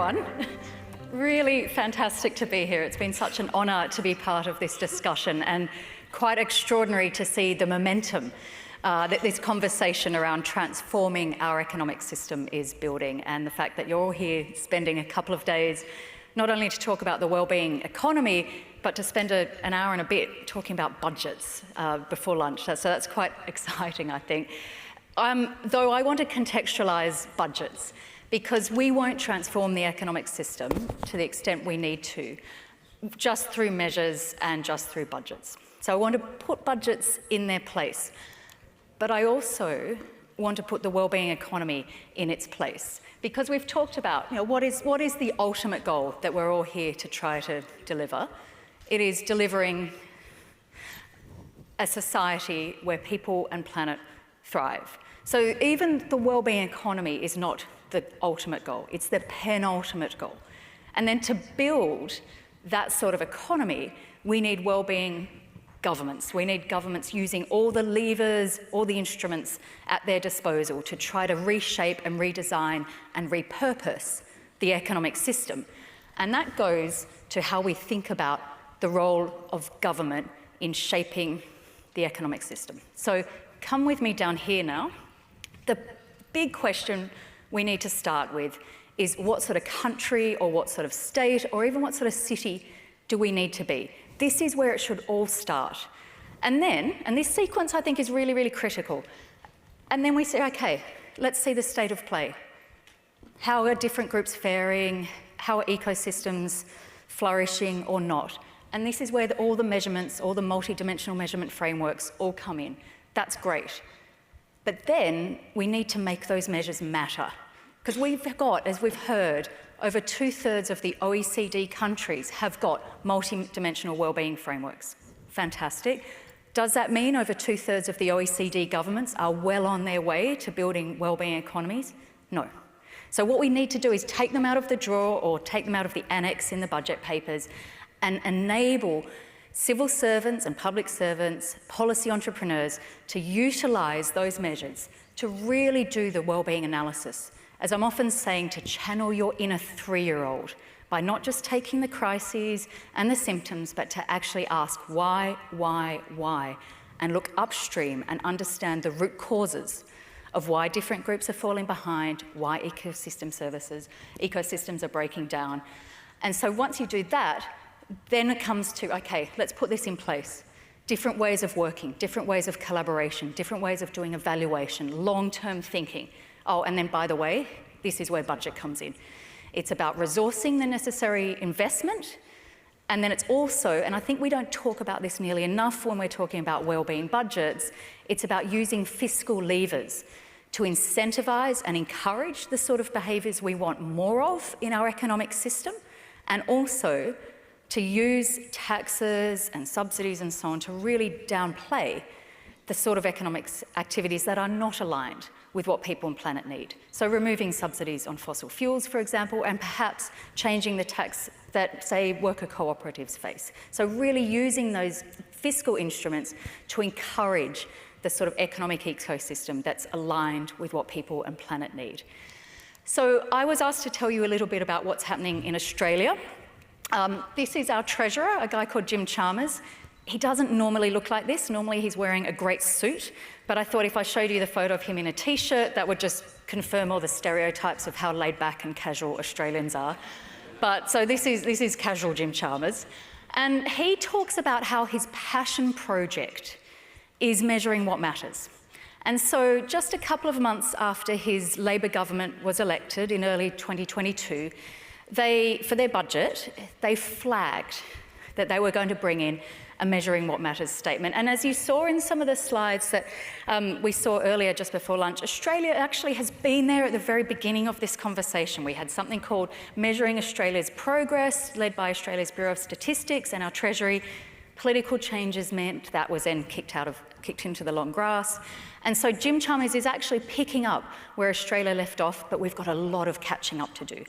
everyone. Really fantastic to be here. It's been such an honour to be part of this discussion, and quite extraordinary to see the momentum that this conversation around transforming our economic system is building, and the fact that you're all here spending a couple of days not only to talk about the wellbeing economy, but to spend an hour and a bit talking about budgets before lunch. So that's quite exciting, I think. Though I want to contextualise budgets, because we won't transform the economic system to the extent we need to, just through measures and just through budgets. So I want to put budgets in their place, but I also want to put the wellbeing economy in its place, because we've talked about, what is the ultimate goal that we're all here to try to deliver? It is delivering a society where people and planet thrive. So even the wellbeing economy is not the ultimate goal, it's the penultimate goal. And then to build that sort of economy, we need wellbeing governments. We need governments using all the levers, all the instruments at their disposal to try to reshape and redesign and repurpose the economic system. And that goes to how we think about the role of government in shaping the economic system. So come with me down here now. The big question we need to start with is, what sort of country or what sort of state or even what sort of city do we need to be? This is where it should all start. And then, and this sequence I think is really, really critical, and then we say, okay, let's see the state of play. How are different groups faring? How are ecosystems flourishing or not? And this is where all the measurements, all the multi-dimensional measurement frameworks all come in. That's great. But then we need to make those measures matter. Because we've got, as we've heard, over 2/3 of the OECD countries have got multi-dimensional wellbeing frameworks. Fantastic. Does that mean over 2/3 of the OECD governments are well on their way to building wellbeing economies? No. So what we need to do is take them out of the drawer or take them out of the annex in the budget papers and enable civil servants and public servants, policy entrepreneurs, to utilise those measures to really do the wellbeing analysis. As I'm often saying, to channel your inner 3-year-old by not just taking the crises and the symptoms, but to actually ask why, and look upstream and understand the root causes of why different groups are falling behind, why ecosystems are breaking down. And so once you do that, then it comes to, okay, let's put this in place. Different ways of working, different ways of collaboration, different ways of doing evaluation, long-term thinking. Oh, and then by the way, this is where budget comes in. It's about resourcing the necessary investment, and then it's also, and I think we don't talk about this nearly enough when we're talking about wellbeing budgets, it's about using fiscal levers to incentivise and encourage the sort of behaviours we want more of in our economic system, and also to use taxes and subsidies and so on to really downplay the sort of economic activities that are not aligned with what people and planet need. So removing subsidies on fossil fuels, for example, and perhaps changing the tax that, say, worker cooperatives face. So really using those fiscal instruments to encourage the sort of economic ecosystem that's aligned with what people and planet need. So I was asked to tell you a little bit about what's happening in Australia. This is our treasurer, a guy called Jim Chalmers. He doesn't normally look like this. Normally he's wearing a great suit, but I thought if I showed you the photo of him in a t-shirt, that would just confirm all the stereotypes of how laid back and casual Australians are. But so this is casual Jim Chalmers. And he talks about how his passion project is measuring what matters. And so just a couple of months after his Labor government was elected in early 2022, for their budget, they flagged that they were going to bring in a Measuring What Matters statement. And as you saw in some of the slides that we saw earlier just before lunch, Australia actually has been there at the very beginning of this conversation. We had something called Measuring Australia's Progress, led by Australia's Bureau of Statistics and our Treasury. Political changes meant that was then kicked into the long grass. And so Jim Chalmers is actually picking up where Australia left off, but we've got a lot of catching up to do.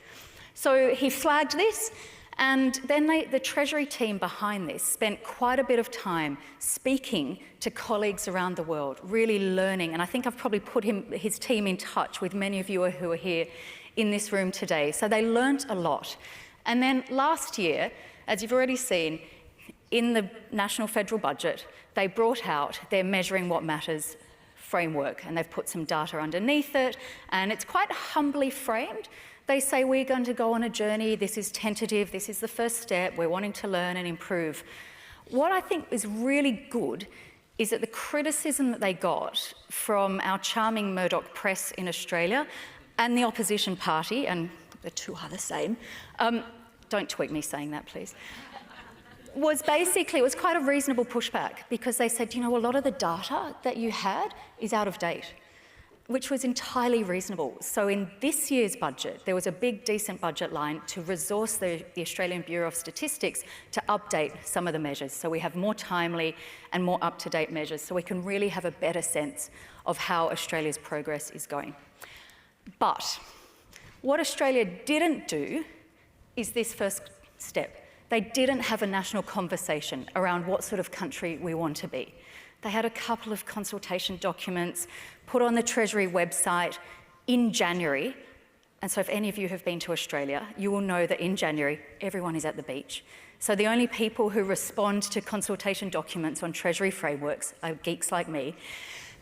So he flagged this, and then the Treasury team behind this spent quite a bit of time speaking to colleagues around the world, really learning. And I think I've probably put his team in touch with many of you who are here in this room today. So they learnt a lot. And then last year, as you've already seen, in the National Federal Budget, they brought out their Measuring What Matters framework, and they've put some data underneath it, and it's quite humbly framed. They say we're going to go on a journey, this is tentative, this is the first step, we're wanting to learn and improve. What I think is really good is that the criticism that they got from our charming Murdoch press in Australia and the opposition party, and the two are the same, don't tweet me saying that, please, was basically, it was quite a reasonable pushback, because they said, you know, a lot of the data that you had is out of date, which was entirely reasonable. So in this year's budget, there was a big, decent budget line to resource the Australian Bureau of Statistics to update some of the measures. So we have more timely and more up-to-date measures, so we can really have a better sense of how Australia's progress is going. But what Australia didn't do is this first step. They didn't have a national conversation around what sort of country we want to be. They had a couple of consultation documents put on the Treasury website in January. And so if any of you have been to Australia, you will know that in January, everyone is at the beach. So the only people who respond to consultation documents on Treasury frameworks are geeks like me.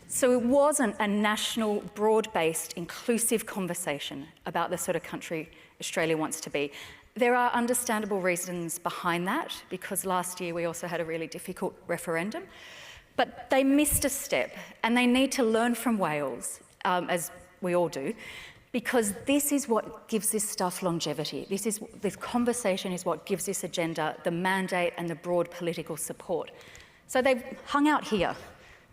So it wasn't a national, broad-based, inclusive conversation about the sort of country Australia wants to be. There are understandable reasons behind that, because last year we also had a really difficult referendum. But they missed a step, and they need to learn from WEAll, as we all do, because this is what gives this stuff longevity. This conversation is what gives this agenda the mandate and the broad political support. So they've hung out here.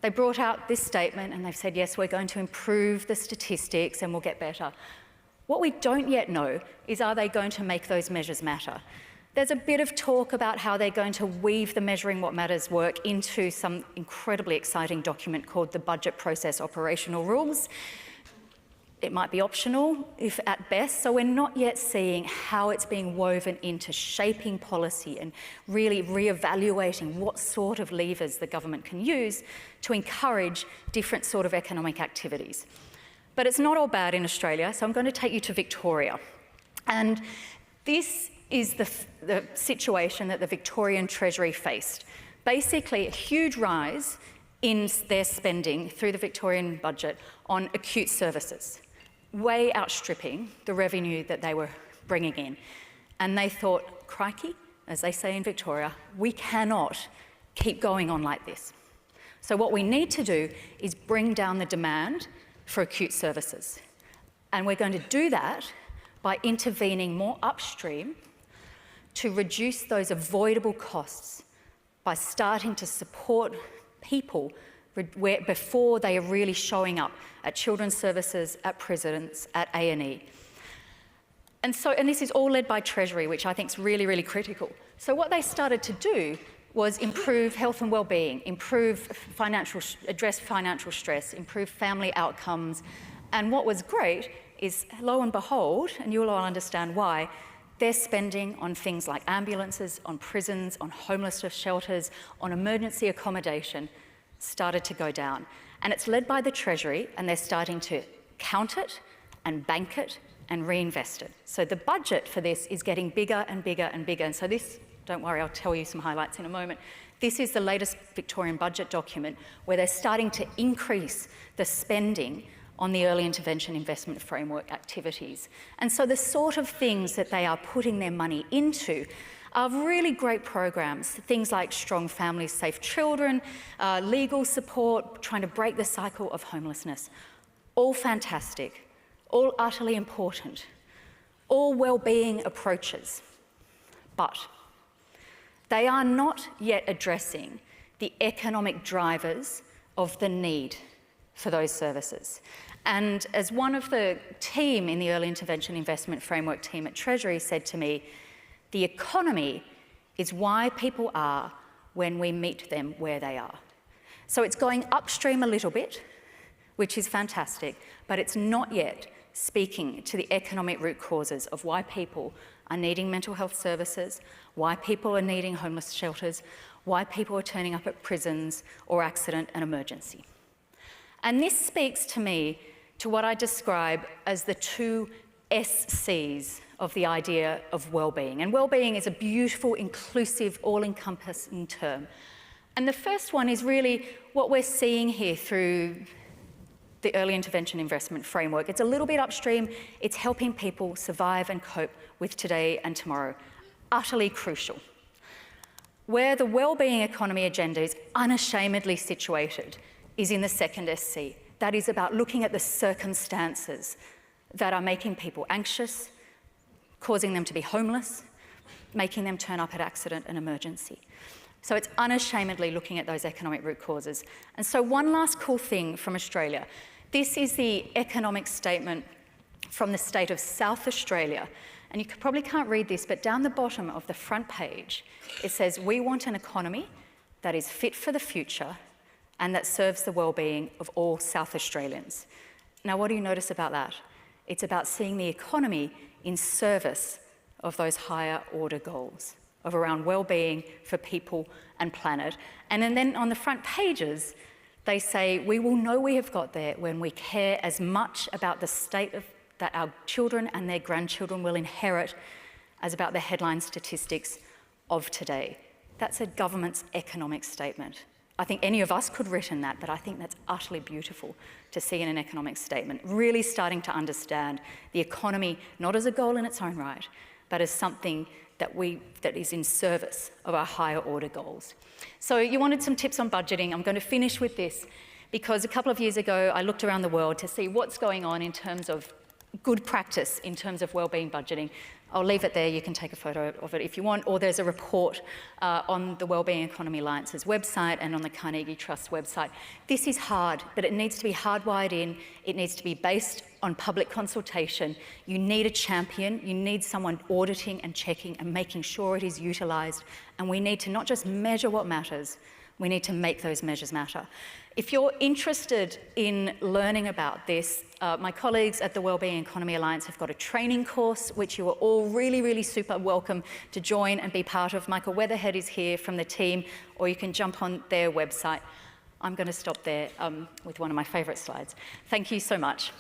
They brought out this statement and they've said, yes, we're going to improve the statistics and we'll get better. What we don't yet know is, are they going to make those measures matter? There's a bit of talk about how they're going to weave the Measuring What Matters work into some incredibly exciting document called the Budget Process Operational Rules. It might be optional, if at best, so we're not yet seeing how it's being woven into shaping policy and really re-evaluating what sort of levers the government can use to encourage different sort of economic activities. But it's not all bad in Australia, so I'm going to take you to Victoria. And this is the situation that the Victorian Treasury faced. Basically, a huge rise in their spending through the Victorian budget on acute services, way outstripping the revenue that they were bringing in. And they thought, crikey, as they say in Victoria, we cannot keep going on like this. So what we need to do is bring down the demand for acute services. And we're going to do that by intervening more upstream to reduce those avoidable costs by starting to support people before they are really showing up at children's services, at prisons, at A&E. And this is all led by Treasury, which I think is really, really critical. So what they started to do was improve health and well-being, address financial stress, improve family outcomes. And what was great is, lo and behold, and you'll all understand why, they're spending on things like ambulances, on prisons, on homelessness shelters, on emergency accommodation, started to go down. And it's led by the Treasury, and they're starting to count it and bank it and reinvest it. So the budget for this is getting bigger and bigger and bigger. And so this, don't worry, I'll tell you some highlights in a moment. This is the latest Victorian budget document where they're starting to increase the spending on the early intervention investment framework activities. And so the sort of things that they are putting their money into are really great programs, things like Strong Families, Safe Children, legal support, trying to break the cycle of homelessness. All fantastic, all utterly important, all well-being approaches. But they are not yet addressing the economic drivers of the need for those services. And as one of the team in the Early Intervention Investment Framework team at Treasury said to me, the economy is why people are when we meet them where they are. So it's going upstream a little bit, which is fantastic, but it's not yet speaking to the economic root causes of why people are needing mental health services, why people are needing homeless shelters, why people are turning up at prisons or accident and emergency. And this speaks to me to what I describe as the two SCs of the idea of well-being. And well-being is a beautiful, inclusive, all-encompassing term. And the first one is really what we're seeing here through the early intervention investment framework. It's a little bit upstream. It's helping people survive and cope with today and tomorrow. Utterly crucial. Where the wellbeing economy agenda is unashamedly situated is in the second SC. That is about looking at the circumstances that are making people anxious, causing them to be homeless, making them turn up at accident and emergency. So it's unashamedly looking at those economic root causes. And so one last cool thing from Australia. This is the economic statement from the state of South Australia. And you probably can't read this, but down the bottom of the front page, it says, we want an economy that is fit for the future and that serves the well-being of all South Australians. Now, what do you notice about that? It's about seeing the economy in service of those higher order goals of around well-being for people and planet. And then on the front pages, they say, we will know we have got there when we care as much about the state that our children and their grandchildren will inherit as about the headline statistics of today. That's a government's economic statement. I think any of us could have written that, but I think that's utterly beautiful to see in an economic statement, really starting to understand the economy, not as a goal in its own right, but as something that is in service of our higher order goals. So you wanted some tips on budgeting. I'm going to finish with this because a couple of years ago, I looked around the world to see what's going on in terms of good practice in terms of wellbeing budgeting. I'll leave it there. You can take a photo of it if you want, or there's a report on the Wellbeing Economy Alliance's website and on the Carnegie Trust website. This is hard, but it needs to be hardwired in. It needs to be based on public consultation. You need a champion. You need someone auditing and checking and making sure it is utilised. And we need to not just measure what matters, we need to make those measures matter. If you're interested in learning about this, my colleagues at the Wellbeing Economy Alliance have got a training course, which you are all really, really super welcome to join and be part of. Michael Weatherhead is here from the team, or you can jump on their website. I'm going to stop there with one of my favourite slides. Thank you so much.